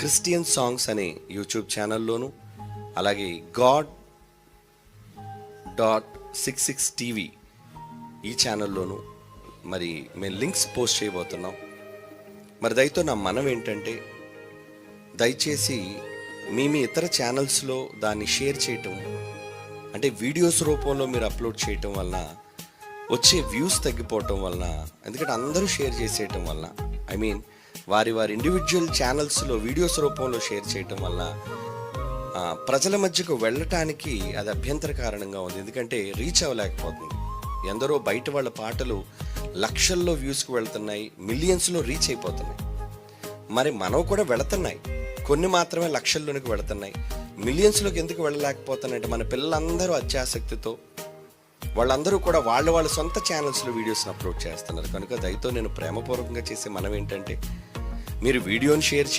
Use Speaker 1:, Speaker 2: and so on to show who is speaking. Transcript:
Speaker 1: Christian songs అనే YouTube ఛానల్లోను, అలాగే God.66 TV ఈ ఛానల్లోను మరి మేము లింక్స్ పోస్ట్ చేయబోతున్నాం. మరి దయతో నా మనం ఏంటంటే, దయచేసి మీ ఇతర ఛానల్స్లో దాన్ని షేర్ చేయటం, అంటే వీడియోస్ రూపంలో మీరు అప్లోడ్ చేయటం వలన వచ్చే వ్యూస్ తగ్గిపోవటం వలన, ఎందుకంటే అందరూ షేర్ చేసేయటం వలన, వారి ఇండివిజువల్ ఛానల్స్లో వీడియోస్ రూపంలో షేర్ చేయటం వలన ప్రజల మధ్యకు వెళ్ళటానికి అది అభ్యంతర కారణంగా ఉంది. ఎందుకంటే రీచ్ అవ్వలేకపోతుంది. ఎందరో బయట వాళ్ళ పాటలు లక్షల్లో వ్యూస్కి వెళ్తున్నాయి, మిలియన్స్లో రీచ్ అయిపోతున్నాయి. మరి మనం కూడా వెళుతున్నాయి, కొన్ని మాత్రమే లక్షల్లోనికి వెళుతున్నాయి. మిలియన్స్లోకి ఎందుకు వెళ్ళలేకపోతున్నాయంటే మన పిల్లలందరూ అత్యాసక్తితో వాళ్ళందరూ కూడా వాళ్ళ సొంత ఛానల్స్లో వీడియోస్ని అప్లోడ్ చేస్తున్నారు. కనుక దయతో నేను ప్రేమపూర్వకంగా చేసే మనం ఏంటంటే, మీరు వీడియోని షేర్